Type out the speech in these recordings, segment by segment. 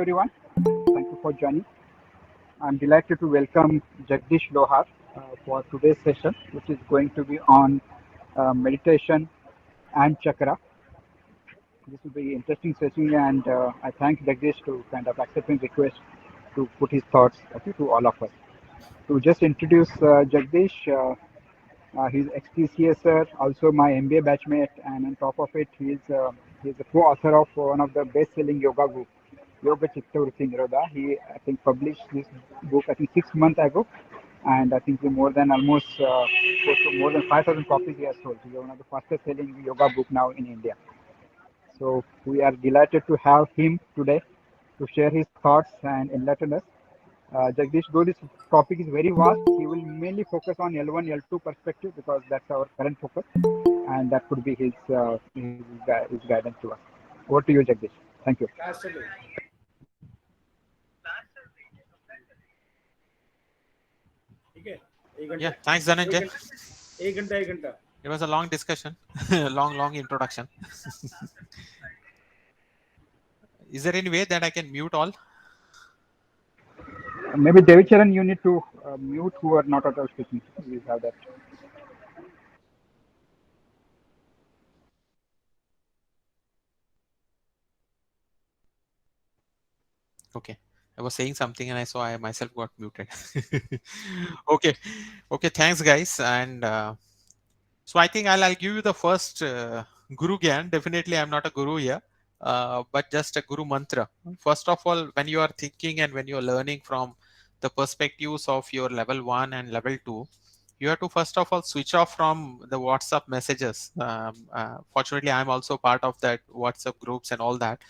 everyone. Thank you for joining. I'm delighted to welcome Jagdish Lohar for today's session, which is going to be on meditation and chakra. This will be an interesting session, and I thank Jagdish to kind of accepting request to put his thoughts to all of us. To just introduce Jagdish, he's ex-TCSer, also my MBA batchmate, and on top of it, he's a co-author of one of the best-selling yoga book, Yoga Chittavritti Nirodha. He, I think, published this book, I think, 6 months ago, and I think more than almost close to more than 5,000 copies he has sold. He's one of the fastest-selling yoga book now in India. So we are delighted to have him today to share his thoughts and enlighten us. Jagdish, though this topic is very vast, he will mainly focus on L1, L2 perspective because that's our current focus, and that could be his guidance to us. Over to you, Jagdish. Thank you. Yeah, thanks, Dhananjay. It was a long discussion, long introduction. Is there any way that I can mute all? Maybe David Charan, you need to mute who are not at all speaking. We have that. Okay. I was saying something and I saw I myself got muted. Okay. Okay. Thanks, guys. And so I think I'll give you the first Guru Gyan. Definitely, I'm not a guru here, but just a Guru Mantra. First of all, when you are thinking and when you are learning from the perspectives of your level 1 and level 2, you have to first of all switch off from the WhatsApp messages. Fortunately, I'm also part of that WhatsApp groups and all that.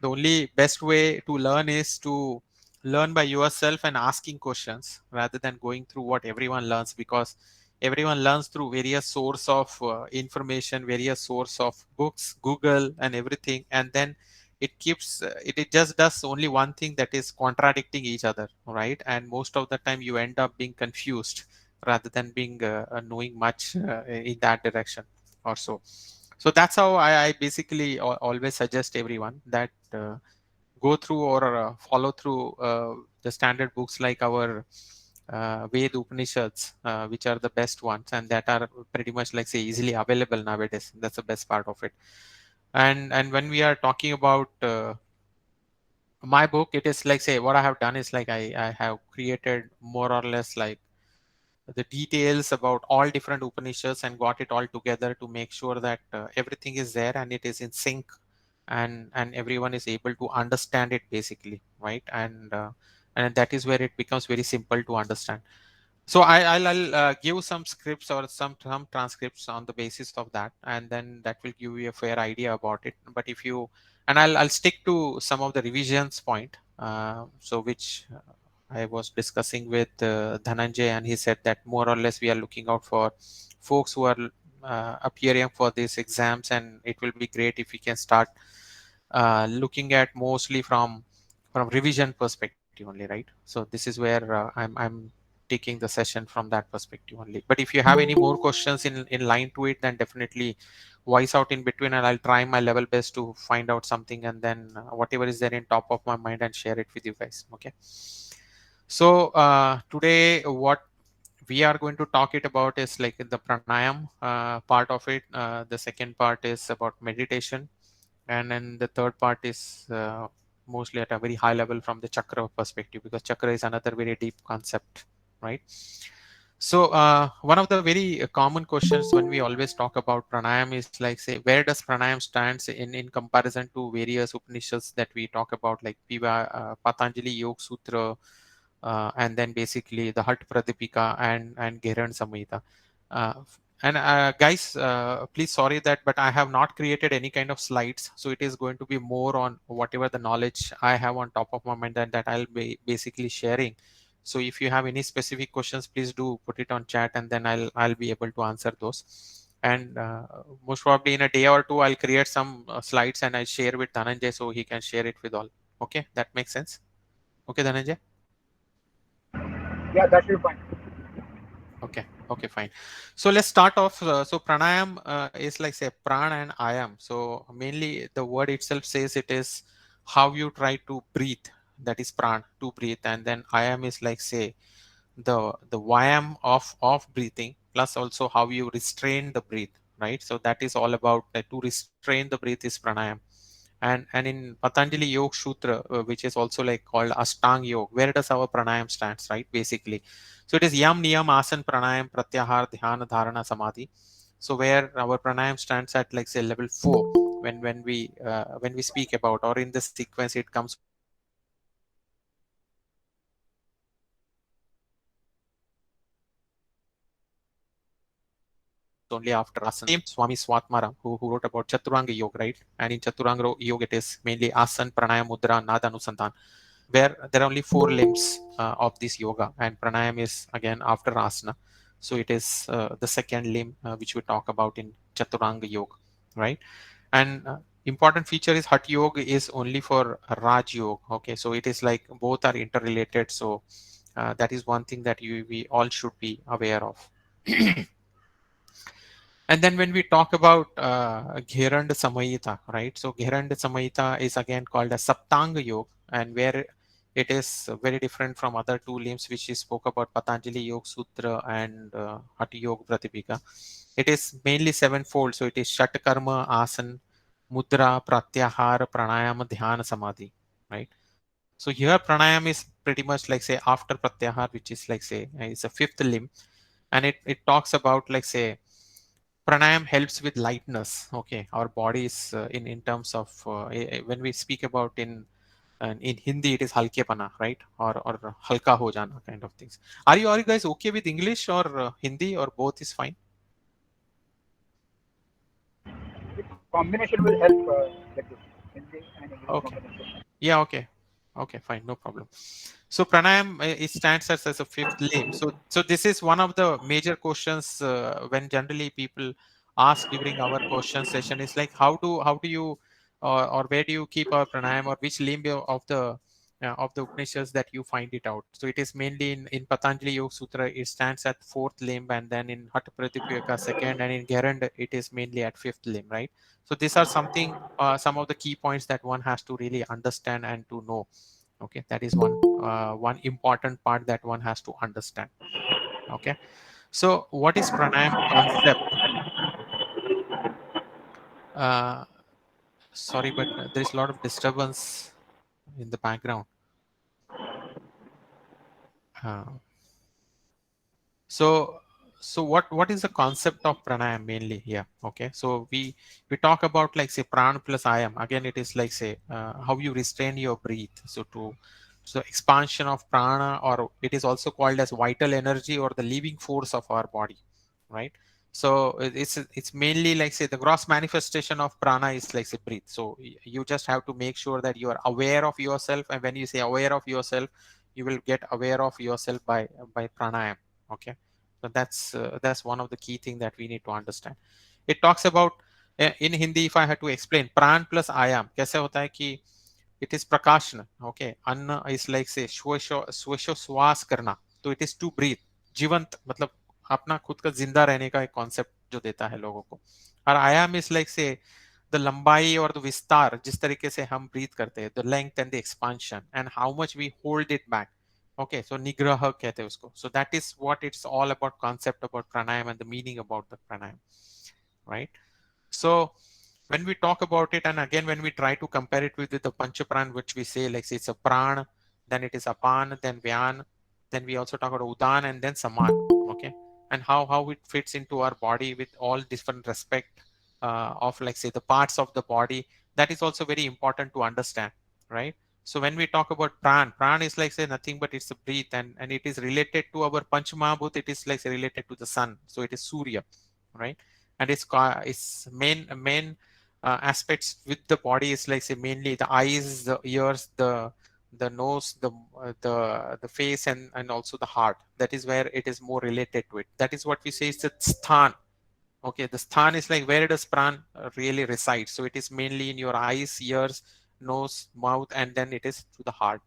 The only best way to learn is to learn by yourself and asking questions rather than going through what everyone learns, because everyone learns through various source of information, various source of books, Google and everything, and then it keeps it just does only one thing, that is contradicting each other, right? And most of the time you end up being confused rather than being knowing much in that direction or so. So that's how I basically always suggest everyone that go through or follow through the standard books like our Ved Upanishads, which are the best ones and that are pretty much like say easily available nowadays. That's the best part of it. And when we are talking about my book, it is like say what I have done is like I have created more or less like the details about all different Upanishads and got it all together to make sure that everything is there and it is in sync, and everyone is able to understand it basically, right? And that is where it becomes very simple to understand. So I'll give some scripts or some transcripts on the basis of that, and then that will give you a fair idea about it. But if you and I'll stick to some of the revisions point, so which I was discussing with Dhananjay, and he said that more or less we are looking out for folks who are appearing for these exams, and it will be great if we can start looking at mostly from revision perspective only, right? So this is where I'm taking the session from that perspective only. But if you have any more questions in line to it, then definitely voice out in between, and I'll try my level best to find out something, and then whatever is there in top of my mind and share it with you guys. Okay. So today what we are going to talk it about is like the pranayam part of it. The second part is about meditation, and then the third part is mostly at a very high level from the chakra perspective, because chakra is another very deep concept, right? So one of the very common questions when we always talk about pranayam is like, say, where does pranayam stands in comparison to various Upanishads that we talk about, like Patanjali Yoga Sutra, and then basically the Hat Pradipika and Gheran Samhita. And guys, please sorry that, but I have not created any kind of slides, so it is going to be more on whatever the knowledge I have on top of my mind, and that I'll be basically sharing. So if you have any specific questions, please do put it on chat, and then I'll be able to answer those. And most probably in a day or two, I'll create some slides and I'll share with Dhananjay so he can share it with all. Okay, that makes sense. Okay, Dhananjay. Yeah, that will be fine. Okay. Okay, fine. So let's start off. So pranayam is like say prana and ayam. So mainly the word itself says it is how you try to breathe, that is pran, to breathe, and then ayam is like say the vayam of breathing, plus also how you restrain the breath, right? So that is all about to restrain the breath is pranayam. And in Patanjali Yoga Sutra, which is also like called Ashtang Yoga, where does our pranayam stands, right? Basically, so it is yam niyam asan pranayam pratyahar dhyana dharana samadhi. So where our pranayam stands at like say level 4, when we speak about, or in the sequence it comes only after asana, and same Swami Swatmara, who wrote about Chaturanga Yoga, right? And in Chaturanga Yoga, it is mainly Asan, Pranayam, Mudra, Nada, Anusandhan, where there are only 4 limbs of this yoga, and Pranayam is again after Asana. So it is the second limb which we talk about in Chaturanga Yoga, right? And important feature is Hatha Yoga is only for Raj Yoga. Okay, so it is like both are interrelated. So that is one thing that we all should be aware of. And then when we talk about Gheranda Samhita, right? So Gheranda Samhita is again called a Saptanga Yoga, and where it is very different from other 2 limbs which is spoke about Patanjali Yoga Sutra and Hatha Yoga Pratipika. It is mainly 7-fold. So it is Shatkarma, Asan, Mudra, Pratyahara, Pranayama, Dhyana, Samadhi, right? So here Pranayam is pretty much like say after Pratyahar, which is like say is a 5th limb, and it talks about like say pranayam helps with lightness. Okay, our body is in terms of when we speak about in Hindi it is halkepana, right? Or halka ho jana kind of things. Are you guys okay with English or Hindi, or both is fine? The combination will help like this, Hindi and English Okay. combination. Yeah, okay. Okay, fine, no problem. So pranayam, it stands as a 5th limb. So this is one of the major questions when generally people ask during our question session is like how do you or where do you keep our pranayam, or which limb of the Upanishads that you find it out. So it is mainly in Patanjali Yoga Sutra it stands at 4th limb, and then in Hatha Pratipika 2nd, and in Gheranda it is mainly at 5th limb, right? So these are some of the key points that one has to really understand and to know. Okay, that is one important part that one has to understand. Okay, so what is pranayam concept? uh, Sorry, but there is a lot of disturbance in the background. uh, so what is the concept of pranayam mainly here? Okay, so we talk about like say pran plus ayam. Again it is like say how you restrain your breath. So expansion of prana, or it is also called as vital energy or the living force of our body, right? So it's mainly like say the gross manifestation of prana is like say breathe. So you just have to make sure that you are aware of yourself, and when you say aware of yourself, you will get aware of yourself by pranayam. Okay, so that's one of the key thing that we need to understand. It talks about in Hindi, if I had to explain, pran plus ayam कैसे होता है कि it is prakashana. Okay, anna is like say श्वशो श्वास करना, तो it is to breathe, जीवंत मतलब अपना खुद का जिंदा रहने का एक कॉन्सेप्ट जो देता है लोगों को. और आयाम इज लाइक से द लंबाई और द विस्तार, जिस तरीके से हम ब्रीथ करते हैं, the length and the expansion and how much we hold it back. Okay, so nigraha कहते हैं उसको. So that is what it's all about, concept about pranayam and the meaning about the pranayam, right? So when we talk about it, and again when we try to compare it with the panchapran, which we say like say it's a pran, then it is apan, then vyan, then we also talk about udan, and then saman. Okay, and how it fits into our body with all different respect of like say the parts of the body, that is also very important to understand, right? So when we talk about pran is like say nothing but it's a breath, and it is related to our panchamahabhut. It is like say related to the sun, so it is surya, right? And its main aspects with the body is like say mainly the eyes, the ears, the nose, the face, and also the heart. That is where it is more related to it. That is what we say is the sthan. Okay, the sthan is like where does pran really reside. So it is mainly in your eyes, ears, nose, mouth, and then it is to the heart.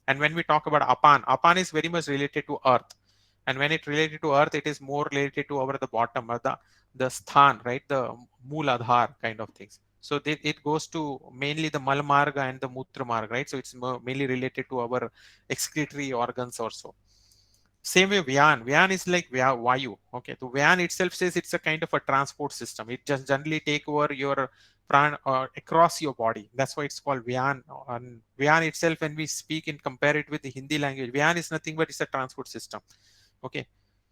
And when we talk about apan is very much related to earth. And when it related to earth, it is more related to over the bottom, or the sthan, right? The mooladhar kind of things. So it goes to mainly the mal marga and the mutra marga, right? So it's mainly related to our excretory organs also. Same way Vyan. Vyan is like Vayu. Okay. So Vyan itself says it's a kind of a transport system. It just generally take over your pran across your body. That's why it's called Vyan. And Vyan itself, when we speak and compare it with the Hindi language, Vyan is nothing but it's a transport system. Okay.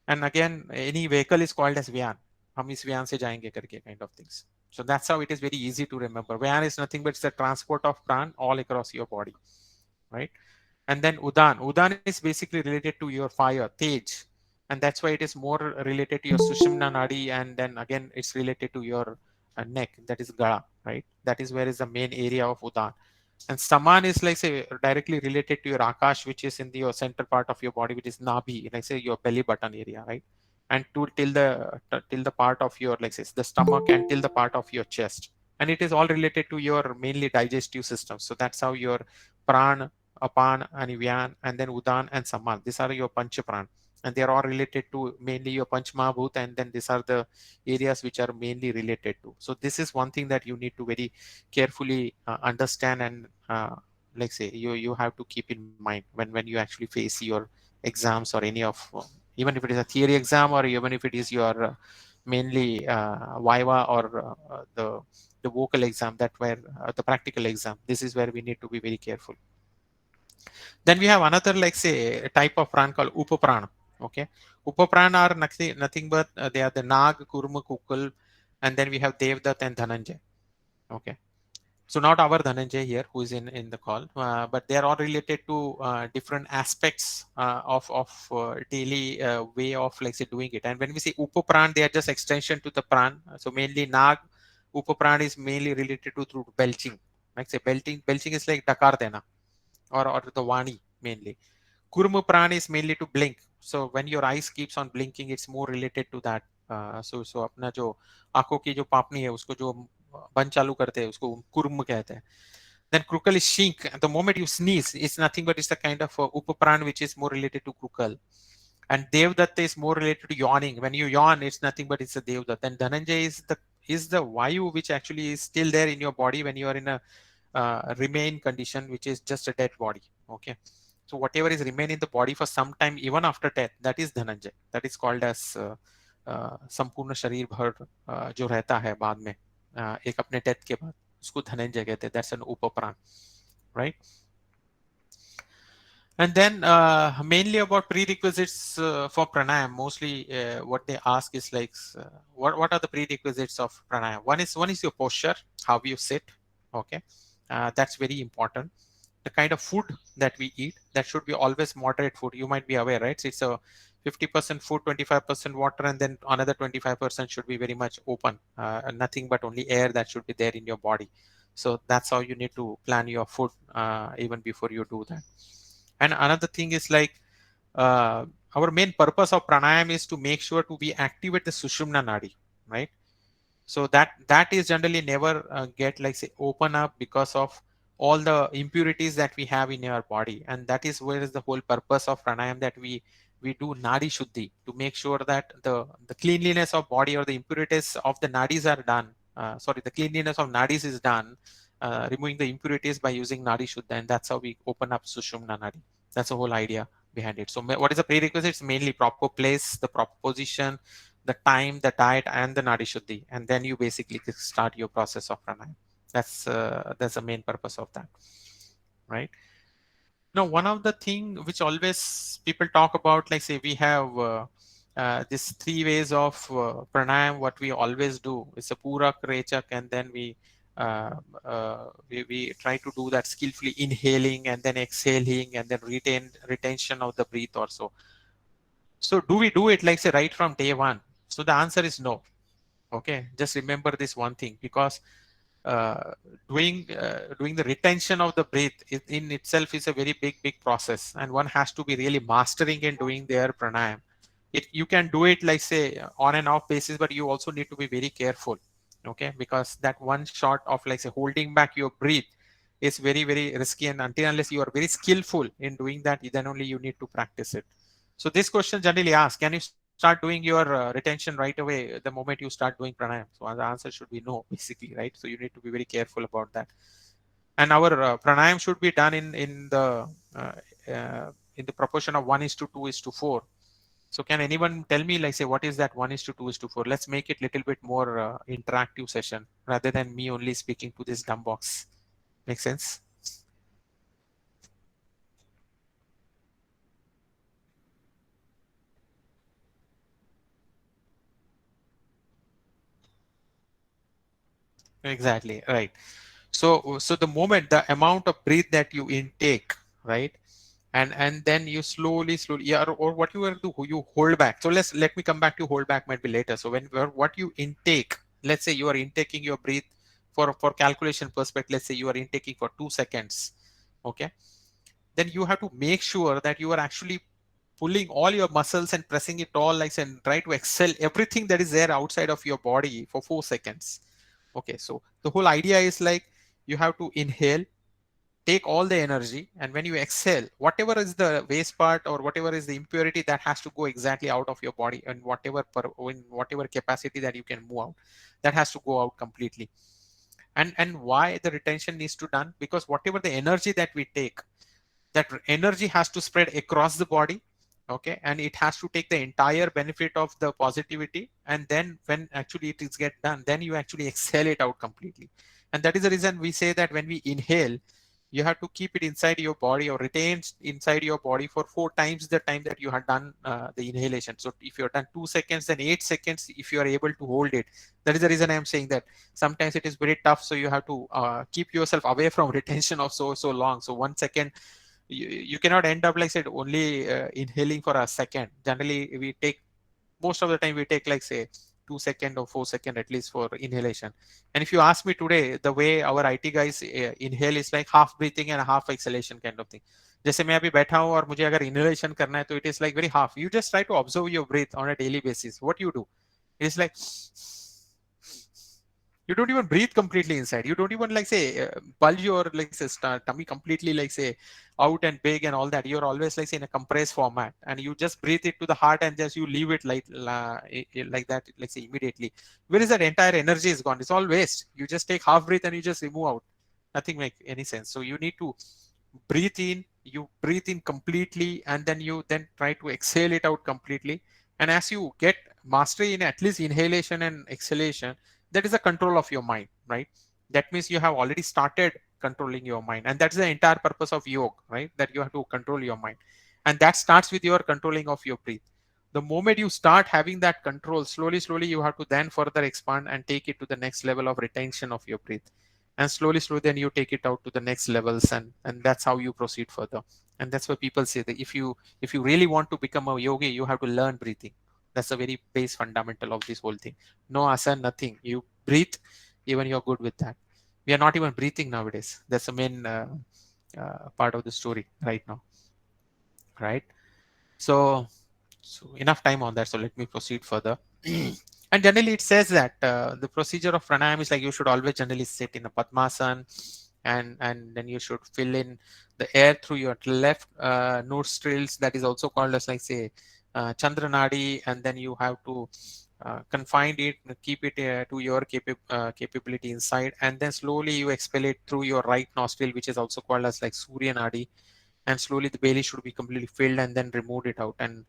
And again, any vehicle is called as Vyan. हम इस व्यान से जाएंगे करके kind of things. So that's how it is very easy to remember. Vyan is nothing but it's the transport of pran all across your body, right? And then Udan. Udan is basically related to your fire, Tej. And that's why it is more related to your Sushumna Nadi. And then again, it's related to your neck, that is Gala, right? That is where is the main area of Udan. And Saman is like say directly related to your Akash, which is in your center part of your body, which is Nabi, like say your belly button area, right? And to till the part of your like say the stomach and till the part of your chest. And it is all related to your mainly digestive system. So that's how your pran, Apan, and Vyan, and then Udan and Saman. These are your Panchapran. And they are all related to mainly your Panchmahabhut, and then these are the areas which are mainly related to. So this is one thing that you need to very carefully understand, and like say you have to keep in mind when you actually face your exams or any of even if it is a theory exam or even if it is your mainly viva or the vocal exam, that where the practical exam, this is where we need to be very careful. Then we have another like say a type of pran called upapran. Okay, upapran are nothing but they are the Nag, Kurma, Kukul, and then we have Devdat and Dhananjay. Okay, so not our Dhananjay here who is in the call, but they are all related to different aspects of daily way of like say doing it. And when we say upapran, they are just extension to the pran. So mainly Nag, upapran is mainly related to through belching. Like say belching is like dakar dena or the Vani mainly. Kurma Pran is mainly to blink. So when your eyes keeps on blinking, it's more related to that. So अपना जो आंखों की जो पापनी है उसको जो बंद चालू करते हैं उसको कुर्म कहते हैं. Then krukal is shink. The moment you sneeze, it's nothing but it's a kind of upapran which is more related to krukal. And Devdatta is more related to yawning. When you yawn, it's nothing but it's a Devdatta. And Dhananjay is the Vayu which actually is still there in your body when you are in a remain condition, which is just a dead body. Okay, so whatever is remain in the body for some time even after death, that is Dhananjay. That is called as संपूर्ण शरीर भर जो रहता है बाद में एक अपने डेथ के बाद, उसको धनंजय कहते हैं. That's an upapran, right? And then mainly about prerequisites for pranayam, mostly what they ask is like what are the prerequisites of pranayam. One is your posture, how you sit. Okay, that's very important. The kind of food that we eat, that should be always moderate food. You might be aware, right? So it's a 50% food, 25% water, and then another 25% should be very much open, nothing but only air that should be there in your body. So that's how you need to plan your food even before you do that. And another thing is like our main purpose of pranayam is to make sure to be activate the Sushumna Nadi, right? So that is generally never get like say open up because of all the impurities that we have in our body. And that is where is the whole purpose of pranayam, that we do nadi shuddhi to make sure that the cleanliness of body or the impurities of the nadis are done. The cleanliness of nadis is done, removing the impurities by using nadi shuddha, and that's how we open up Sushumna Nadi. That's the whole idea behind it. So what is the prerequisites? Mainly proper place, the proper position, the time, the diet, and the nadi shuddhi, and then you basically start your process of pranayam. That's the main purpose of that, right? Now, one of the thing which always people talk about, like say we have this three ways of pranayam. What we always do is a purak, rechak, and then we try to do that skillfully, inhaling and then exhaling and then retention of the breath also. So do we do it like say right from day one? So the answer is no. Okay, just remember this one thing, because uh, doing the retention of the breath in itself is a very big process, and one has to be really mastering in doing their pranayam. You can do it like say on and off basis, but you also need to be very careful. Okay, because that one shot of like say holding back your breath is very risky, and unless you are very skillful in doing that, then only you need to practice it. So this question generally asks, can you start start doing your retention right away the moment you start doing pranayam? So the answer should be no, basically, right? So you need to be very careful about that. And our pranayam should be done uh, uh, in the proportion of 1:2:4. So can anyone tell me, like, say, what is that 1:2:4? Let's make it little bit more interactive session rather than me only speaking to this dumb box. Make sense? Exactly, right. So the moment, the amount of breath that you intake, right? And then you slowly, yeah, or what you will do, you hold back. So let me come back to hold back might be later. So when what you intake, let's say you are intaking your breath for calculation perspective, let's say you are intaking for 2 seconds, okay? Then you have to make sure that you are actually pulling all your muscles and pressing it all, like, and try to exhale everything that is there outside of your body for 4 seconds. Okay, so the whole idea is like you have to inhale, take all the energy, and when you exhale, whatever is the waste part or whatever is the impurity, that has to go exactly out of your body, and in whatever capacity that you can move out, that has to go out completely. And why the retention needs to done? Because whatever the energy that we take, that energy has to spread across the body, okay, and it has to take the entire benefit of the positivity, and then when actually it is get done, then you actually exhale it out completely. And that is the reason we say that when we inhale, you have to keep it inside your body or retain inside your body for 4 times the time that you have done the inhalation. So if you're done 2 seconds, then 8 seconds if you are able to hold it. That is the reason I am saying that sometimes it is very tough, so you have to keep yourself away from retention of so long. So 1 second, you cannot end up, like said, only inhaling for a second. Generally we take, most of the time we take, like, say, 2 second or 4 second at least for inhalation. And if you ask me today, the way our IT guys inhale is like half breathing and half exhalation kind of thing. जैसे मैं अभी बैठा हूँ और मुझे अगर inhalation करना है, तो it is like very half. You just try to observe your breath on a daily basis. What you do? It's like you don't even breathe completely inside. You don't even, like, say, bulge your, like, say, tummy completely, like, say, out and big and all that. You're always, like, say, in a compressed format, and you just breathe it to the heart and just you leave it like that, like, say, immediately. Where is that entire energy is gone? It's all waste. You just take half breath and you just remove out. Nothing make any sense. So you need to breathe in, you breathe in completely, and then you then try to exhale it out completely. And as you get mastery in at least inhalation and exhalation, that is a control of your mind, right? That means you have already started controlling your mind, and that's the entire purpose of yoga, right? That you have to control your mind, and that starts with your controlling of your breath. The moment you start having that control, slowly you have to then further expand and take it to the next level of retention of your breath. And slowly then you take it out to the next levels, and that's how you proceed further. And that's why people say that if you really want to become a yogi, you have to learn breathing. That's a very base fundamental of this whole thing. No asana, nothing. You breathe, even you're good with that. We are not even breathing nowadays. That's the main part of the story right now, right? So enough time on that. So let me proceed further. And generally, it says that the procedure of pranayama is like you should always generally sit in a padmasana, and then you should fill in the air through your left nostrils. That is also called as, like, say, Chandranadi, and then you have to confine it, keep it to your capability inside, and then slowly you expel it through your right nostril, which is also called as, like, Surya Nadi. And slowly the belly should be completely filled, and then remove it out, and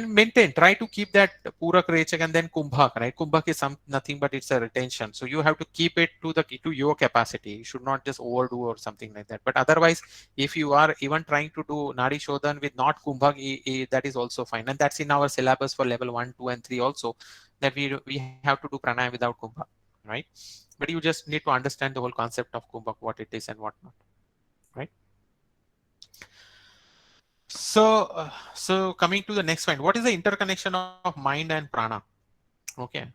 maintain, try to keep that purak rechak, and then kumbhak, right? Kumbhak is nothing but it's a retention, so you have to keep it to your capacity. You should not just overdo or something like that. But otherwise, if you are even trying to do nadi shodhan with not kumbhak, that is also fine, and that's in our syllabus for level 1, 2, and 3 also, that we have to do pranayam without kumbhak, right? But you just need to understand the whole concept of kumbhak, what it is and what not, right? So coming to the next point, what is the interconnection of mind and prana? Okay.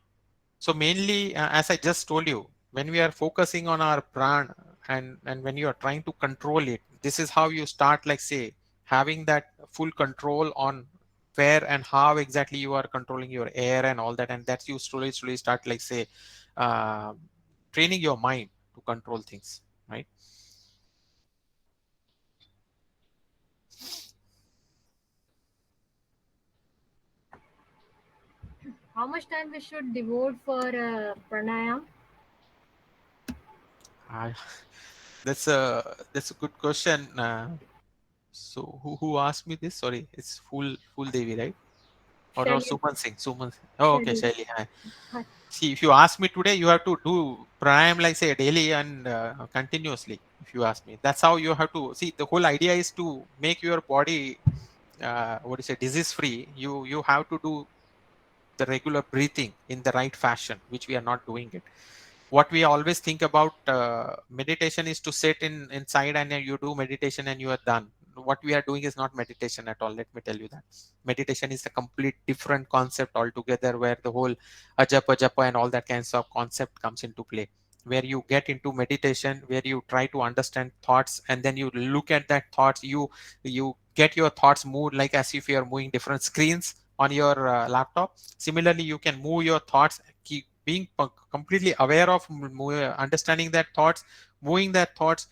So mainly, as I just told you, when we are focusing on our prana, and when you are trying to control it, this is how you start, like, say, having that full control on where and how exactly you are controlling your air and all that, and that's you slowly start, like, say, uh, training your mind to control things, right? How much time we should devote for pranayam? Uh, that's a good question. So who asked me this? Sorry, it's full Devi, right? Or Shelly, Suman Singh. Suman Singh. Oh, okay, Shelly. Shaili. Hi. Hi. See, if you ask me today, you have to do pranayam like say daily and continuously. If you ask me, that's how you have to see. The whole idea is to make your body, what do you say, disease free. You have to do the regular breathing in the right fashion, which we are not doing it. What we always think about meditation is to sit inside and then you do meditation and you are done. What we are doing is not meditation at all. Let me tell you that meditation is a complete different concept altogether, where the whole ajapa and all that kinds of concept comes into play, where you get into meditation, where you try to understand thoughts and then you look at that thoughts. You get your thoughts moved like as if you are moving different screens on your laptop. Similarly, you can move your thoughts, keep being completely aware of understanding that thoughts, moving that thoughts,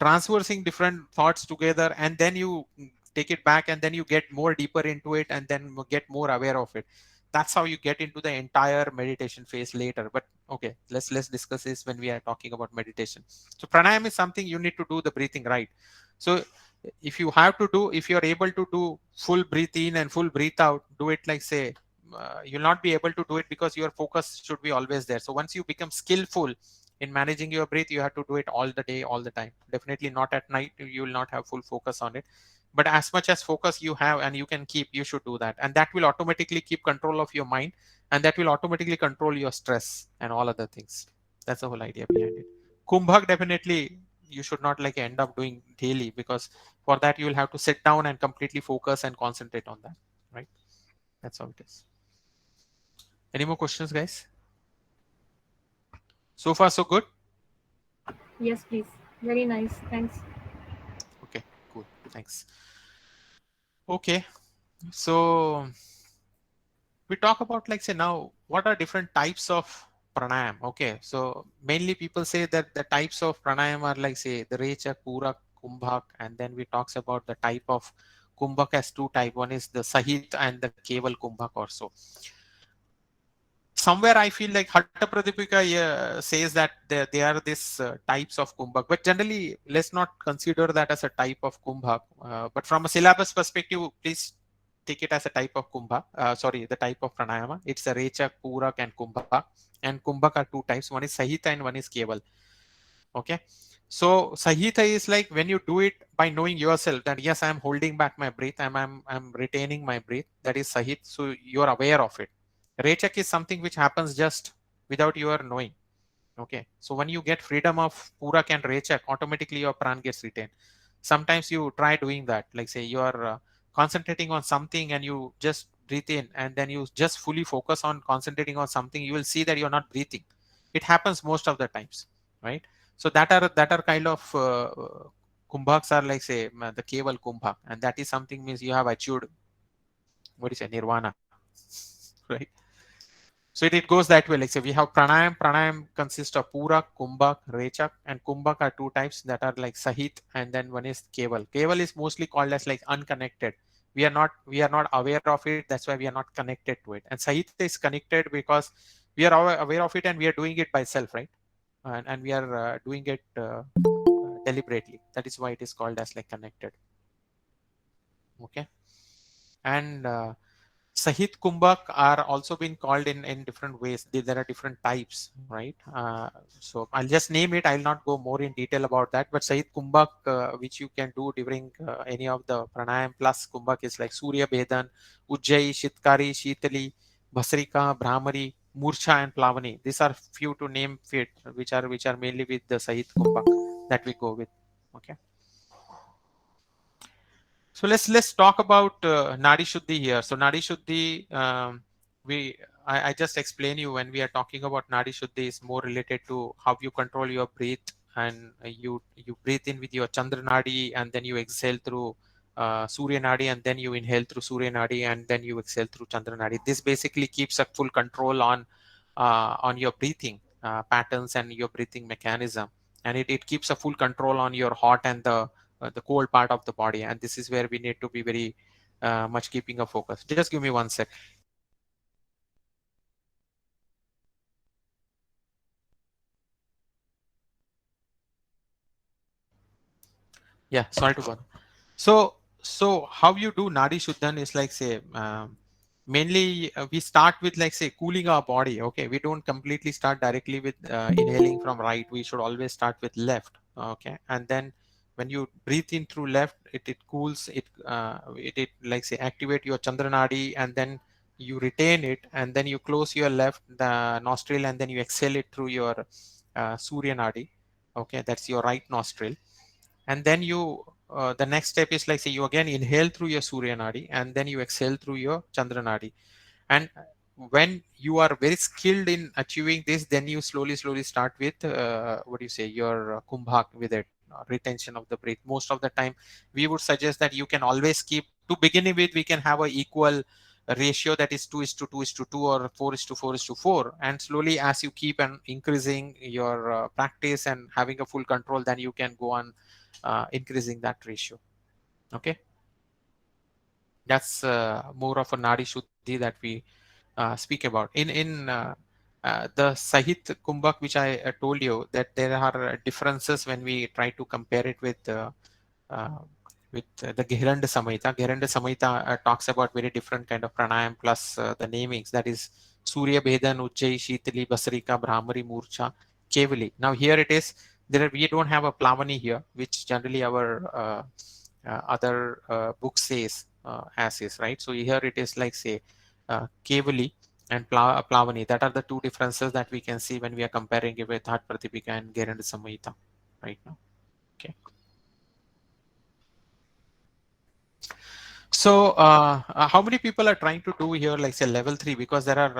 transversing different thoughts together, and then you take it back and then you get more deeper into it and then get more aware of it. That's how you get into the entire meditation phase later. But okay, let's discuss this when we are talking about meditation. So pranayam is something you need to do the breathing right. So if you have to do, if you're able to do full breathe in and full breathe out, do it like say, you'll not be able to do it because your focus should be always there. So once you become skillful in managing your breath, you have to do it all the day, all the time. Definitely not at night, you will not have full focus on it. But as much as focus you have and you can keep, you should do that, and that will automatically keep control of your mind, and that will automatically control your stress and all other things. That's the whole idea behind it. Kumbhak, definitely you should not like end up doing daily, because for that you will have to sit down and completely focus and concentrate on that, right? That's how it is. Any more questions, guys? So far so good. Yes, please. Very nice. Thanks. Okay, cool, thanks. Okay, so we talk about like say now what are different types of pranayam. Okay, so mainly people say that the types of pranayam are like say the Rechak, Purak, Kumbhak, and then we talks about the type of Kumbhak as two type. One is the Sahit and the Keval Kumbhak also. Somewhere I feel like Hatta Pradipika says that they are this types of Kumbhak, but generally let's not consider that as a type of Kumbhak. But from a syllabus perspective, please take it as a type of Kumbha. Sorry, the type of pranayama. It's a Rechak, Purak, and Kumbha. And Kumbhak are two types. One is Sahita and one is Keval. Okay. So Sahita is like when you do it by knowing yourself that yes, I'm holding back my breath, I'm retaining my breath. That is Sahit. So you're aware of it. Rechak is something which happens just without your knowing. Okay. So when you get freedom of Purak and Rechak, automatically your pran gets retained. Sometimes you try doing that, like say you are concentrating on something and you just breathe in and then you just fully focus on concentrating on something, you will see that you're not breathing. It happens most of the times, right? So that are kind of kumbhaks are like say the keval kumbhak, and that is something means you have achieved what is it, nirvana, right? So it goes that way. Like say we have pranayam. Pranayam consists of purak, kumbhak, rechak, and kumbhak are two types that are like sahit, and then one is keval. Keval is mostly called as like unconnected. We are not aware of it. That's why we are not connected to it. And sahit is connected because we are aware of it and we are doing it by self, right? And we are doing it deliberately. That is why it is called as like connected. Okay, and Sahit Kumbhak are also been called in different ways. There are different types, right? So I'll just name it. I'll not go more in detail about that. But Sahit Kumbhak, which you can do during any of the pranayam plus Kumbhak, is like Surya Bedan, Ujjayi, Shitkari, Shitali, Bhasrika, Brahmari, Murcha, and Plavani. These are few to name fit, which are mainly with the Sahit Kumbhak that we go with. Okay. So let's talk about Nadi Shuddhi here. So Nadi Shuddhi, we I just explain you when we are talking about Nadi Shuddhi is more related to how you control your breath, and you breathe in with your Chandra Nadi and then you exhale through Surya Nadi, and then you inhale through Surya Nadi and then you exhale through Chandra Nadi. This basically keeps a full control on your breathing patterns and your breathing mechanism, and it keeps a full control on your heart and the cold part of the body, and this is where we need to be very much keeping a focus. Just give me one sec. Yeah, sorry to bother. So how you do Nadi Shuddhan is like say mainly we start with like say cooling our body. Okay, we don't completely start directly with inhaling from right. We should always start with left. Okay, and then when you breathe in through left, it cools it like say activate your Chandra Nadi, and then you retain it, and then you close your left the nostril, and then you exhale it through your Surya Nadi. Okay, that's your right nostril, and then you the next step is like say you again inhale through your Surya Nadi, and then you exhale through your Chandra Nadi. And when you are very skilled in achieving this, then you slowly start with what do you say, your kumbhak with it, retention of the breath. Most of the time we would suggest that you can always keep, to beginning with, we can have a equal ratio, that is 2 is to 2 is to 2 or 4 is to 4 is to 4, and slowly as you keep on increasing your practice and having a full control, then you can go on increasing that ratio. Okay, that's more of a Nadi Shuddhi that we speak about. In the Sahit Kumbhak, which I told you, that there are differences when we try to compare it uh, the Gheranda Samhita. Gheranda Samhita talks about very different kind of pranayam plus the namings, that is Surya Bhedan, Ujjayi, Shitali, Basrika, Brahmari, Murcha, Kevali. Now here it is, we don't have a Plavani here, which generally our other book says as is, right? So here it is like say Kevali and Plavani. That are the two differences that we can see when we are comparing it with That Pratipika and Gheranda Samhita right now. Okay. So how many people are trying to do here like say level 3, because there are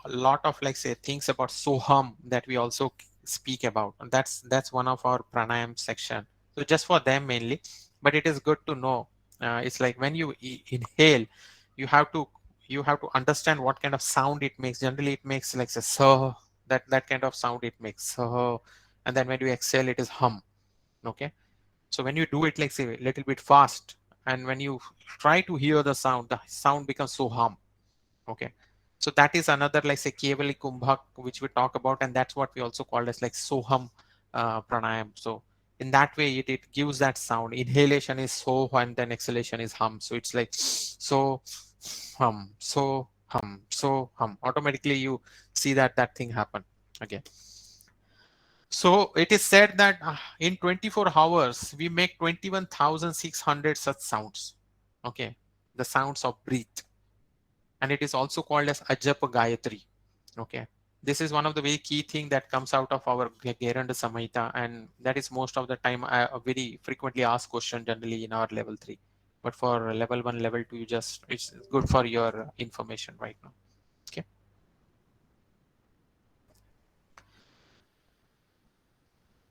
a lot of like say things about Soham that we also speak about, and that's one of our pranayam section, so just for them mainly. But it is good to know, it's like when you inhale, you have to understand what kind of sound it makes. Generally it makes like say so, that kind of sound it makes, so, and then when you exhale it is hum. Okay, so when you do it like say a little bit fast, and when you try to hear the sound becomes so hum. Okay, so that is another like say Kevali Kumbhak which we talk about, and that's what we also call as like Soham pranayam. So in that way it gives that sound. Inhalation is so, and then exhalation is hum. So it's like so hum, so hum, so hum. Automatically you see that thing happen again. So it is said that in 24 hours, we make 21,600 such sounds. Okay, the sounds of breath. And it is also called as Ajapa Gayatri. Okay, this is one of the very key thing that comes out of our Gheranda Samhita, and that is most of the time a very frequently asked question generally in our level 3. But for level 1, level 2, you just, it's good for your information right now. Okay.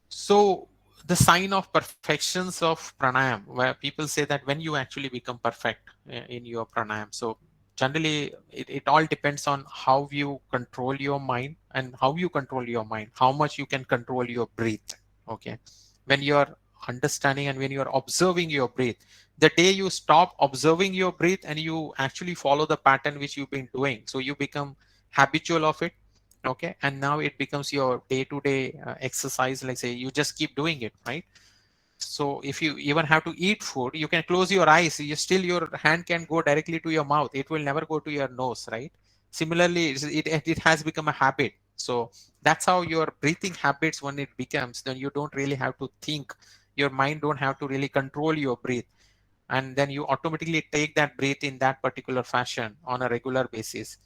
So the sign of perfections of pranayam, where people say that when you actually become perfect in your pranayam. So generally it all depends on how you control your mind, and how you control your mind, how much you can control your breath. Okay, when you are understanding and when you are observing your breath, the day you stop observing your breath and you actually follow the pattern which you've been doing, so you become habitual of it. Okay, and now it becomes your day-to-day exercise, like say you just keep doing it, right? So if you even have to eat food, you can close your eyes, you still, your hand can go directly to your mouth, it will never go to your nose, right? Similarly it has become a habit. So that's how your breathing habits, when it becomes, then you don't really have to think, your mind don't have to really control your breath, and then you automatically take that breath in that particular fashion on a regular basis.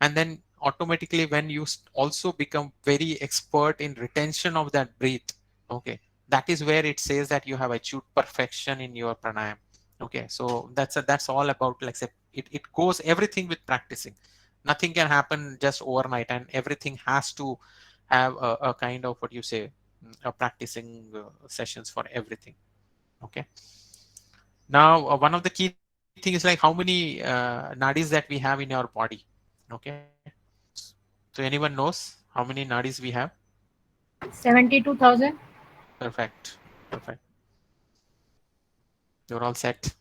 And then automatically when you also become very expert in retention of that breath, okay, that is where it says that you have achieved perfection in your pranayam. Okay, so that's all about, like say, it goes everything with practicing. Nothing can happen just overnight, and everything has to have a kind of, what you say, a practicing sessions for everything. Okay, now one of the key things is like how many nadis that we have in our body. Okay, so anyone knows how many nadis we have? 72,000. Perfect. Perfect. You're all set.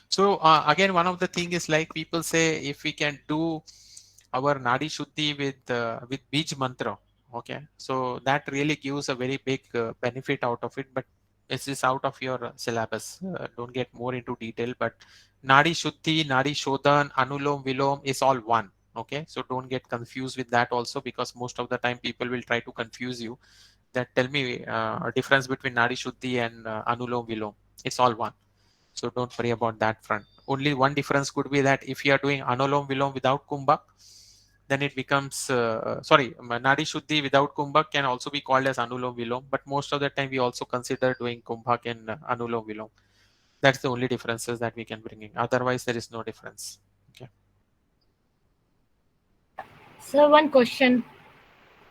So again, one of the thing is like people say if we can do our nadi shuddhi with bij mantra. Okay, so that really gives a very big benefit out of it, but this is out of your syllabus. Don't get more into detail, but Nadi Shuddhi, Nadi Shodhan, Anulom Vilom is all one. Okay, so don't get confused with that also, because most of the time people will try to confuse you. That tell me a difference between Nadi Shuddhi and Anulom Vilom. It's all one. So don't worry about that front. Only one difference could be that if you are doing Anulom Vilom without Kumbhak, then it becomes, Nadi Shuddhi without Kumbhak can also be called as Anulom Vilom, but most of the time we also consider doing Kumbhak and Anulom Vilom. That's the only differences that we can bring in. Otherwise, there is no difference. Okay. So one question.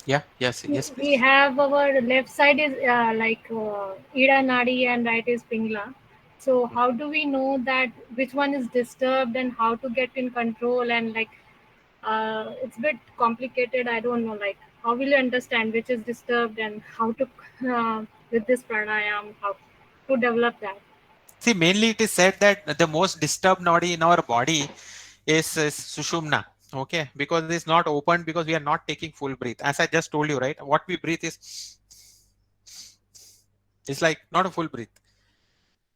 Yeah. Yes. Yes, We please. have our left side is Ida Nadi and right is Pingla. So how do we know that which one is disturbed and how to get in control, and like it's a bit complicated. I don't know, like how will you understand which is disturbed and how to with this pranayam, how to develop that. See, mainly it is said that the most disturbed nodi in our body is Sushumna. Okay, because it is not open, because we are not taking full breath. As I just told you, right? What we breathe is, it's like not a full breath.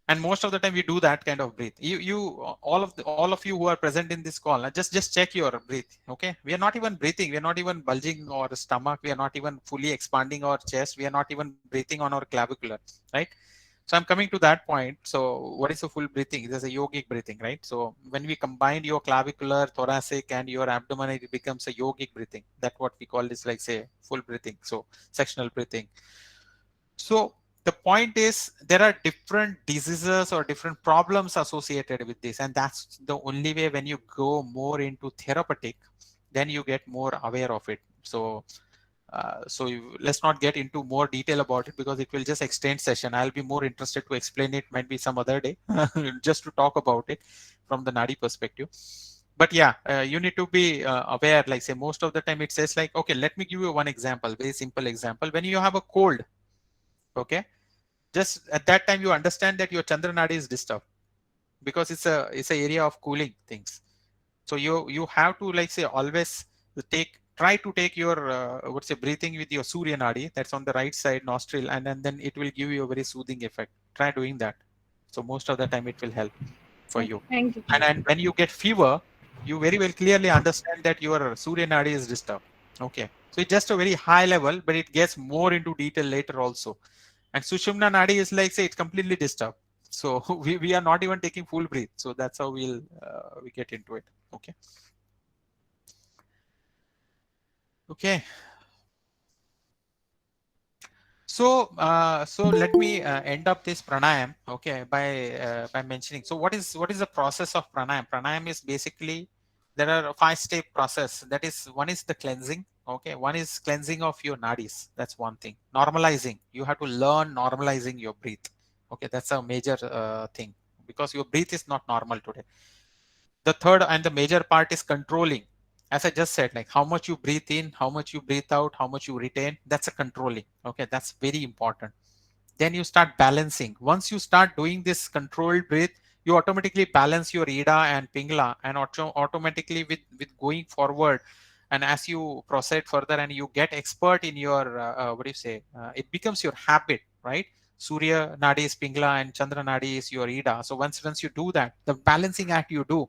And most of the time we do that kind of breathe. You all of you who are present in this call, just check your breath. Okay, we are not even breathing, we are not even bulging our stomach, we are not even fully expanding our chest, we are not even breathing on our clavicular, right? So I'm coming to that point. So what is a full breathing? There's a yogic breathing, right? So when we combine your clavicular, thoracic and your abdomen, it becomes a yogic breathing. That's what we call this, like say full breathing, so sectional breathing. So the point is there are different diseases or different problems associated with this, and that's the only way. When you go more into therapeutic, then you get more aware of it. So let's not get into more detail about it, because it will just extend session. I'll be more interested to explain it, might be some other day, just to talk about it from the Nadi perspective. But yeah, you need to be aware. Like say most of the time it says like, okay, let me give you one example, very simple example. When you have a cold, okay, just at that time you understand that your Chandra Nadi is disturbed, because it's a area of cooling things. So you have to, like say, always try to take your what's say breathing with your Surya Nadi, that's on the right side nostril, and then it will give you a very soothing effect. Try doing that. So most of the time it will help for Okay, you. thank you. And when you get fever, you very well clearly understand that your Surya Nadi is disturbed. Okay. So it's just a very high level, but it gets more into detail later also. And Sushumna Nadi is like, say, it's completely disturbed. So we are not even taking full breath. So that's how we get into it. Okay. Okay. So let me end up this pranayam, okay, by mentioning. So what is the process of pranayam? Pranayam is basically, there are a 5-step process. That is, one is the cleansing. Okay, one is cleansing of your nadis. That's one thing. Normalizing. You have to learn normalizing your breath. Okay, that's a major thing, because your breath is not normal today. The third and the major part is controlling. As I just said, like how much you breathe in, how much you breathe out, how much you retain, that's a controlling. Okay, that's very important. Then you start balancing. Once you start doing this controlled breath, you automatically balance your Ida and Pingla, and automatically with going forward, and as you proceed further and you get expert in your what do you say, it becomes your habit, right? Surya Nadi is Pingla and Chandra Nadi is your Ida. So once you do that, the balancing act you do,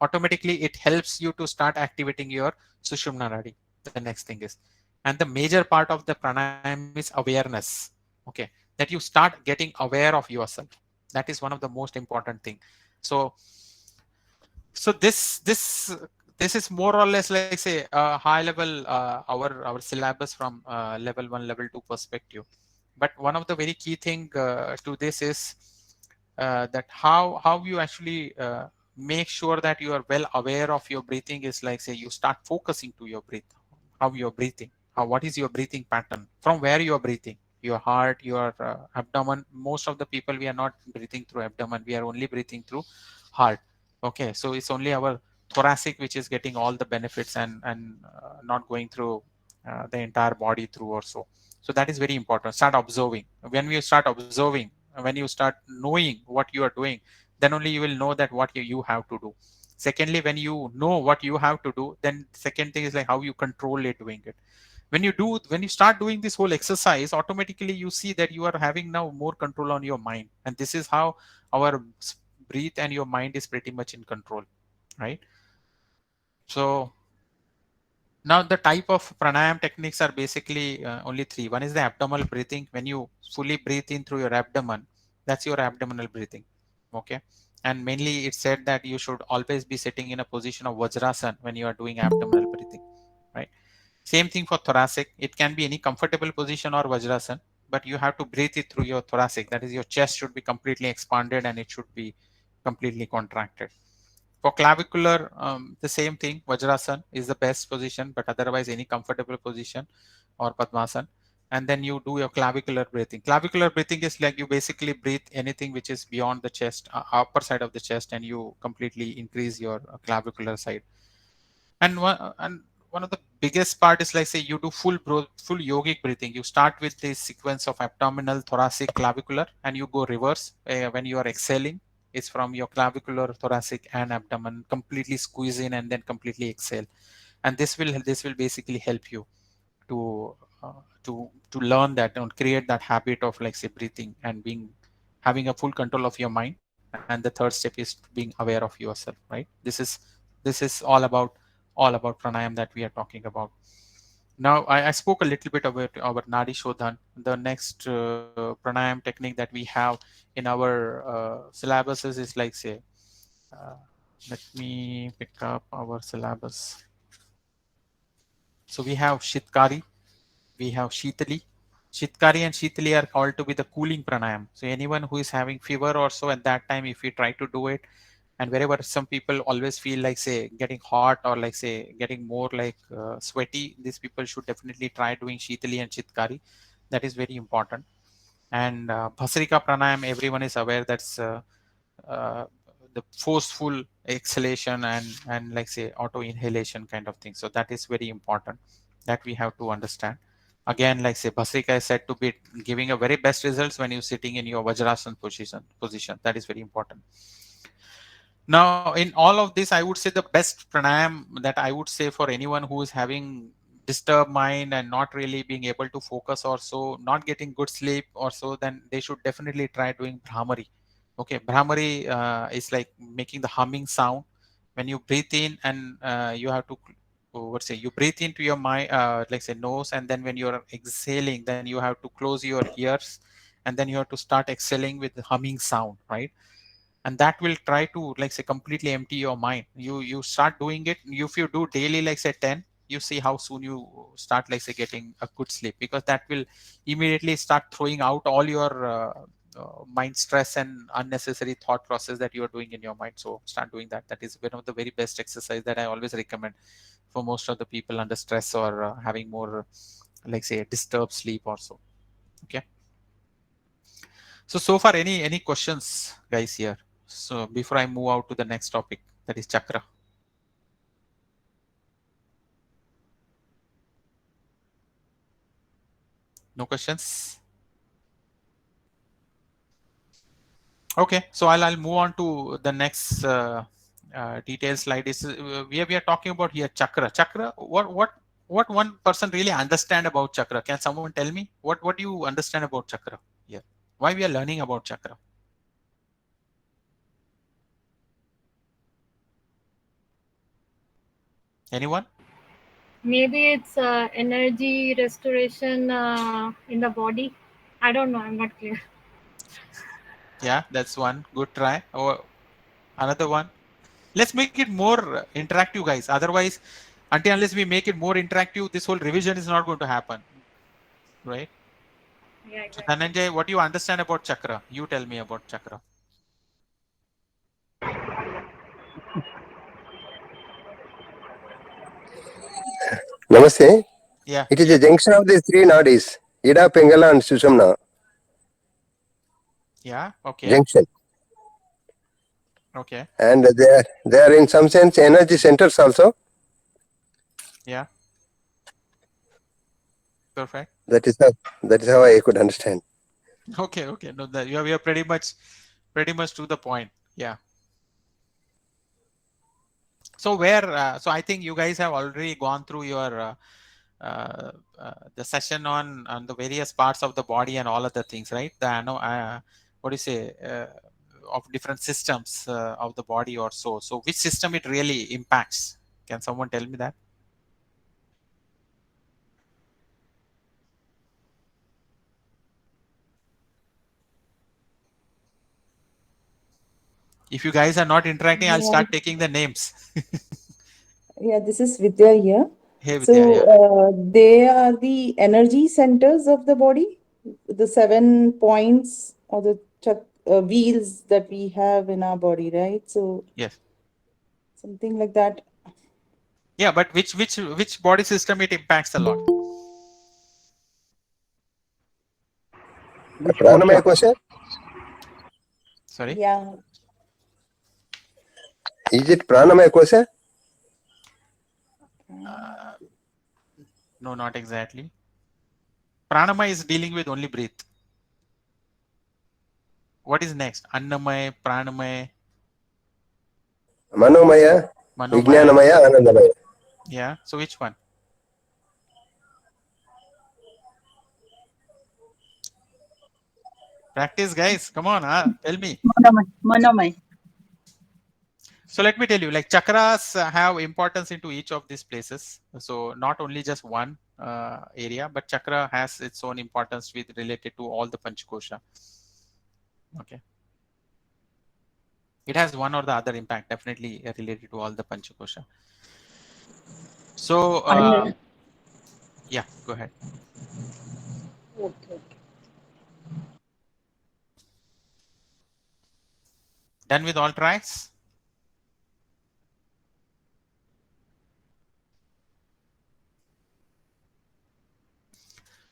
automatically it helps you to start activating your Sushumna Nadi. The next thing is, and the major part of the pranayam is awareness. Okay, that you start getting aware of yourself. That is one of the most important thing. So this is more or less, like say, high level, our syllabus from level 1 level 2 perspective. But one of the very key thing to this is that how you actually make sure that you are well aware of your breathing is, like say, you start focusing to your breath, how you're breathing, what is your breathing pattern, from where you are breathing, your heart, your abdomen. Most of the people, we are not breathing through abdomen, we are only breathing through heart. Okay, so it's only our thoracic which is getting all the benefits, and not going through the entire body through or so. So that is very important. Start observing. When you start observing, when you start knowing what you are doing, then only you will know that what you have to do. Secondly, when you know what you have to do, then second thing is like how you control it doing it. when you start doing this whole exercise, automatically you see that you are having now more control on your mind, and this is how our breath and your mind is pretty much in control, right? So now the type of pranayam techniques are basically only three. One is the abdominal breathing. When you fully breathe in through your abdomen, that's your abdominal breathing. Okay. And mainly it's said that you should always be sitting in a position of Vajrasan when you are doing abdominal breathing, right? Same thing for thoracic. It can be any comfortable position or Vajrasan, but you have to breathe it through your thoracic. That is, your chest should be completely expanded and it should be completely contracted. For clavicular, the same thing. Vajrasan is the best position, but otherwise any comfortable position or Padmasan. And then you do your clavicular breathing. Clavicular breathing is like you basically breathe anything which is beyond the chest, upper side of the chest, and you completely increase your clavicular side. And one of the biggest part is like, say, you do full yogic breathing. You start with this sequence of abdominal, thoracic, clavicular, and you go reverse when you are exhaling. It's from your clavicular, thoracic, and abdomen, completely squeeze in and then completely exhale. And this will basically help you to to learn that and create that habit of, like, say, breathing and having a full control of your mind. And the third step is being aware of yourself, right? This is all about pranayam that we are talking about. Now, I spoke a little bit about our Nadi Shodhan. The next pranayam technique that we have in our syllabuses is, like, say, uh, let me pick up our syllabus. So we have Shitkari, we have Shitali. Shitkari and Shitali are called to be the cooling pranayam. So anyone who is having fever or so, at that time, if you try to do it, and wherever some people always feel like, say, getting hot or, like, say, getting more like sweaty, these people should definitely try doing Shitali and Chitkari. That is very important. And Bhasrika pranayam, everyone is aware, that's uh, the forceful exhalation and, like, say, auto inhalation kind of thing. So that is very important that we have to understand. Again, like, say, Bhasrika is said to be giving a very best results when you're sitting in your Vajrasan position. That is very important. Now, in all of this, I would say the best pranayam that I would say for anyone who is having disturbed mind and not really being able to focus or so, not getting good sleep or so, then they should definitely try doing Brahmari. Okay, Brahmari is like making the humming sound when you breathe in, and you have to, what say, you breathe into your mind, like, say, nose, and then when you're exhaling, then you have to close your ears, and then you have to start exhaling with the humming sound, right? And that will try to, like, say, completely empty your mind. You start doing it. If you do daily, like, say, 10, you see how soon you start, like, say, getting a good sleep, because that will immediately start throwing out all your mind stress and unnecessary thought process that you are doing in your mind. So start doing that. That is one of the very best exercise that I always recommend for most of the people under stress or having more, like, say, disturbed sleep or so. Okay. So far, any questions, guys, here? So before I move out to the next topic, that is chakra. No questions? Okay, so I'll move on to the next detailed slide. Is we are talking about here chakra. Chakra. What one person really understand about chakra? Can someone tell me what do you understand about chakra here? Why we are learning about chakra? Anyone? Maybe it's energy restoration in the body. I don't know. I'm not clear. Yeah, that's one. Good try. Or another one. Let's make it more interactive, guys. Otherwise, unless we make it more interactive, this whole revision is not going to happen, right? Yeah, So exactly. Dhananjay, what do you understand about chakra? You tell me about chakra. Namaste. Yeah. It is a junction of the three nadis, Ida, Pingala, and Sushumna. Yeah. Okay. Junction. Okay. And they are in some sense energy centers also. Yeah. Perfect. That is how I could understand. Okay. Okay. No, that you are pretty much to the point. Yeah. So where? So I think you guys have already gone through your the session on the various parts of the body and all other things, right? The what do you say, of different systems of the body or so. So which system it really impacts? Can someone tell me that? If you guys are not interacting, I'll start taking the names. Yeah, this is Vidya here. Hey, Vidya, yeah. So they are the energy centers of the body, the 7 points or the wheels that we have in our body, right? So Yes. something like that. Yeah, but which body system it impacts a lot? Pranamaya question? Sorry? Yeah. Is it Pranamaya question? No, not exactly. Pranamaya is dealing with only breath. What is next? Annamaya, Pranamaya, Manomaya, Manomaya. Vijnanamaya, Anandamaya. Yeah. So which one? Practice, guys. Come on, tell me. Manomay. So let me tell you, like chakras have importance into each of these places. So not only just one area, but chakra has its own importance with related to all the Panchakosha. Okay. It has one or the other impact, definitely related to all the Panchakosha. So yeah, go ahead. Okay. Done with all tracks?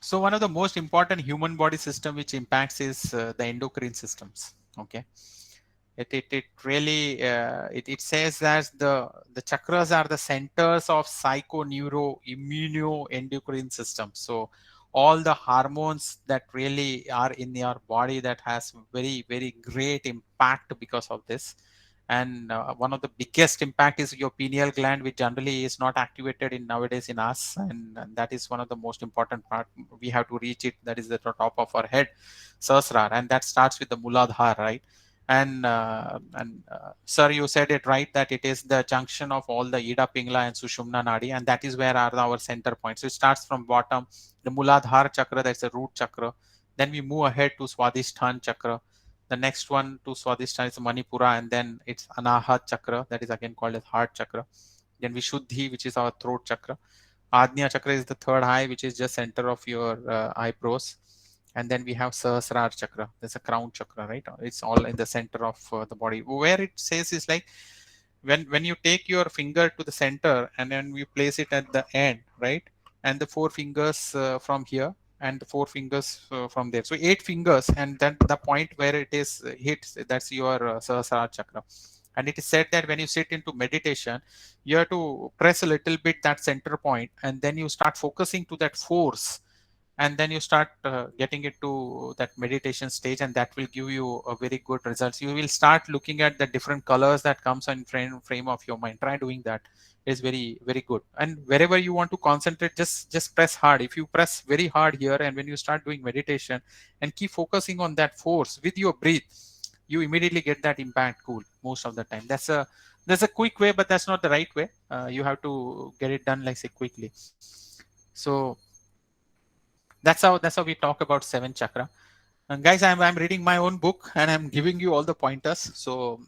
So one of the most important human body system which impacts is the endocrine systems. Okay. It really it says that the chakras are the centers of psycho, neuro, immuno, endocrine system. So all the hormones that really are in your body that has very, very great impact because of this. And one of the biggest impact is your pineal gland, which generally is not activated in nowadays in us, and that is one of the most important part. We have to reach it. That is the top of our head, Sahasrara, and that starts with the Muladhara, right? And sir, you said it right that it is the junction of all the Ida, Pingala, and Sushumna Nadi, and that is where are our center points. So it starts from bottom, the Muladhara chakra, that's the root chakra. Then we move ahead to Swadhisthana chakra. The next one to Swadhisthana is Manipura, and then it's Anahat chakra, that is again called as heart chakra. Then Vishuddhi, which is our throat chakra. Ajna chakra is the third eye, which is just center of your eyebrows. And then we have Sahasrara chakra. There's a crown chakra, right? It's all in the center of the body. Where it says is like when you take your finger to the center and then we place it at the end, right? And the 4 fingers from here and the 4 fingers from there. So 8 fingers, and then the point where it is hits, that's your Sahasrara chakra. And it is said that when you sit into meditation, you have to press a little bit that center point, and then you start focusing to that force, and then you start getting it to that meditation stage, and that will give you a very good results. You will start looking at the different colors that comes in frame of your mind. Try doing that. It's very, very good. And wherever you want to concentrate, just press hard. If you press very hard here, and when you start doing meditation and keep focusing on that force with your breath, you immediately get that impact cool most of the time. That's a quick way, but that's not the right way. You have to get it done, like say, quickly. So that's how we talk about 7 chakra. And guys, I'm reading my own book and I'm giving you all the pointers. So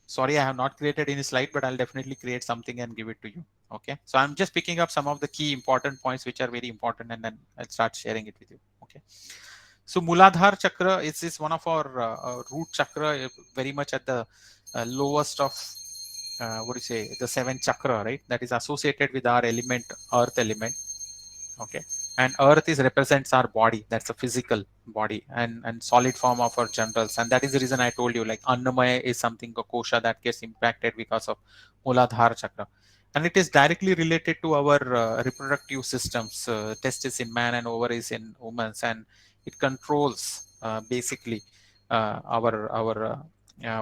sorry, I have not created any slide, but I'll definitely create something and give it to you. Okay. So I'm just picking up some of the key important points which are very important, and then I'll start sharing it with you. Okay. So Muladhara chakra is one of our root chakra, very much at the lowest of what do you say, the 7 chakra, right? That is associated with our element, earth element. Okay. And earth represents our body. That's a physical body and solid form of our generals. And that is the reason I told you, like Annamaya is something, a kosha that gets impacted because of Muladhara chakra. And it is directly related to our reproductive systems, testis in man and ovaries in women. And it controls basically our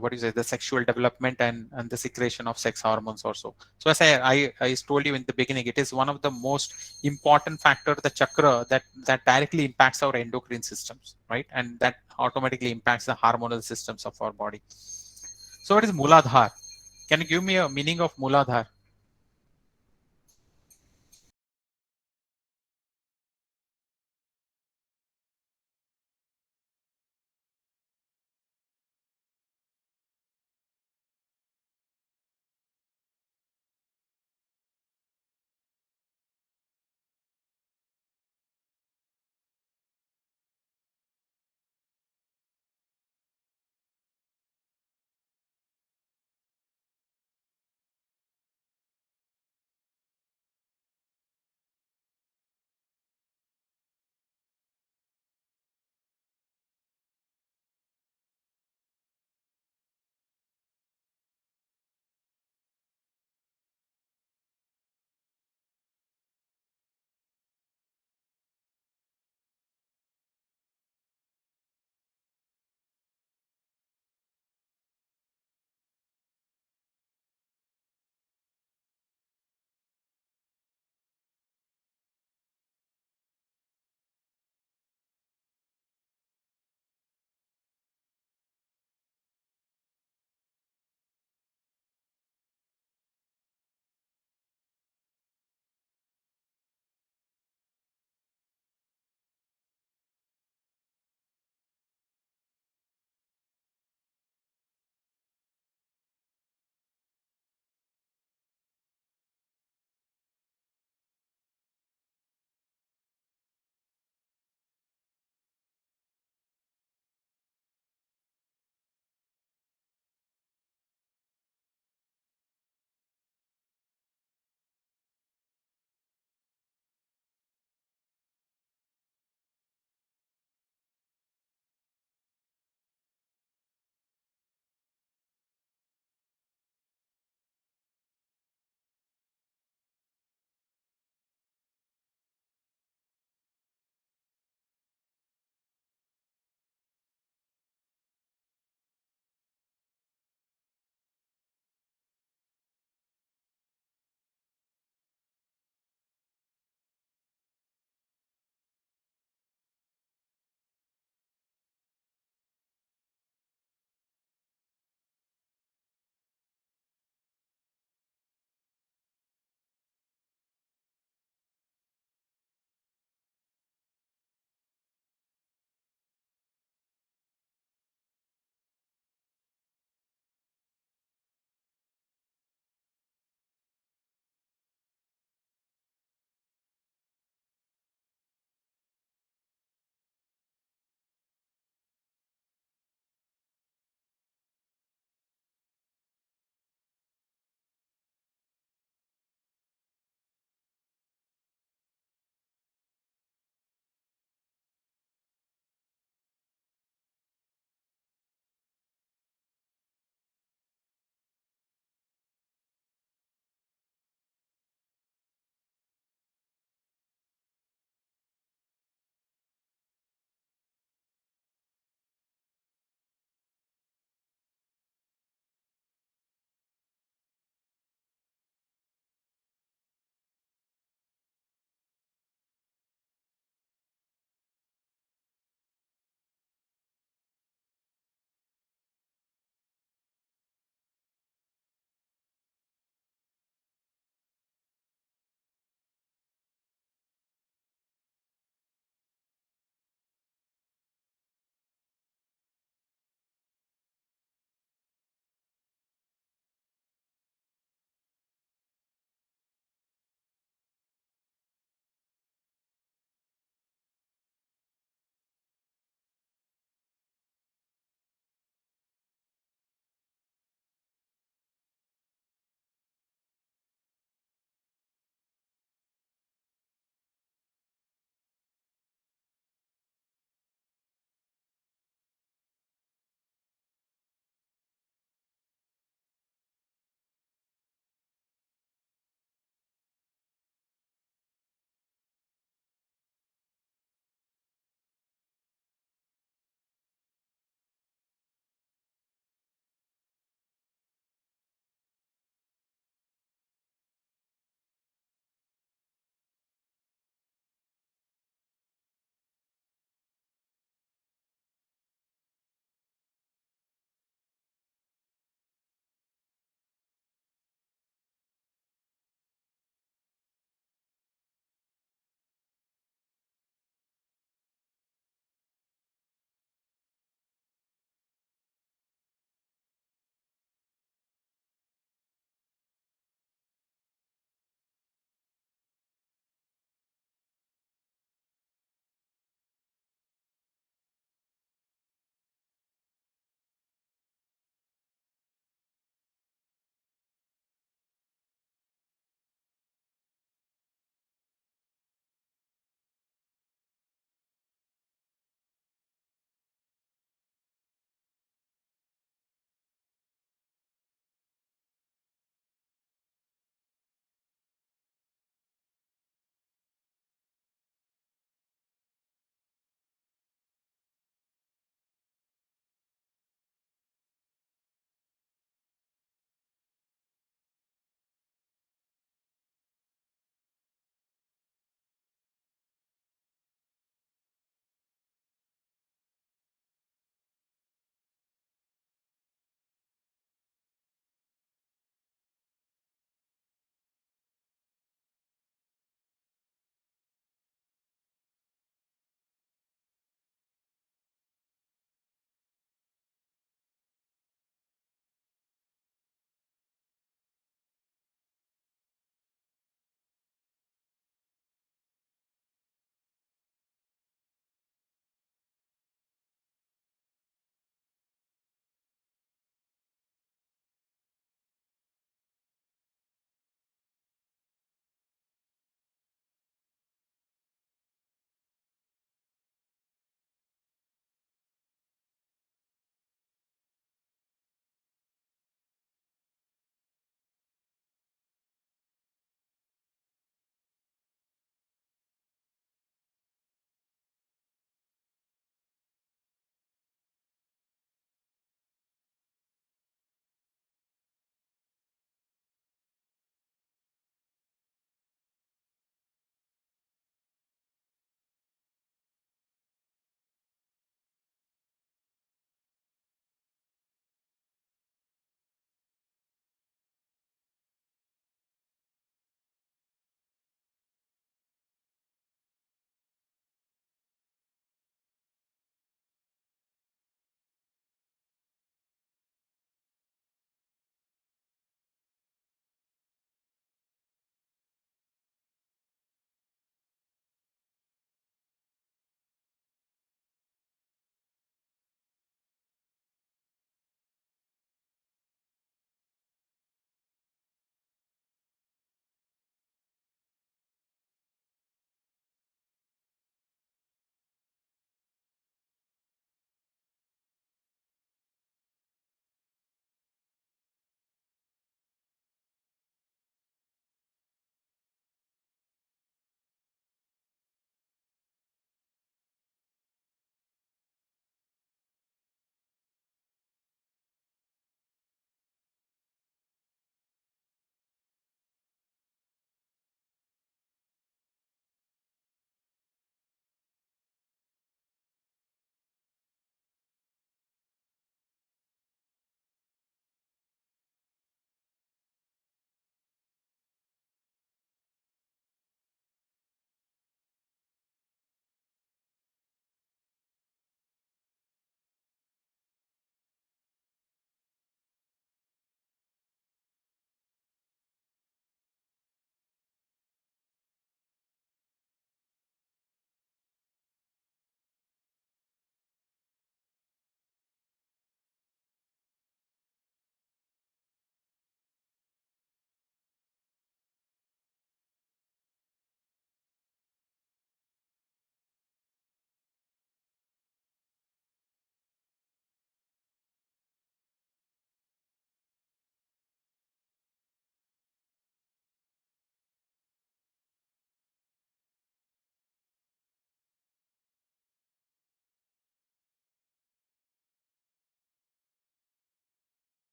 what is it, the sexual development and the secretion of sex hormones also. So as I told you in the beginning, it is one of the most important factor, the chakra, that directly impacts our endocrine systems, right? And that automatically impacts the hormonal systems of our body. So what is Mooladhar? Can you give me a meaning of Mooladhar?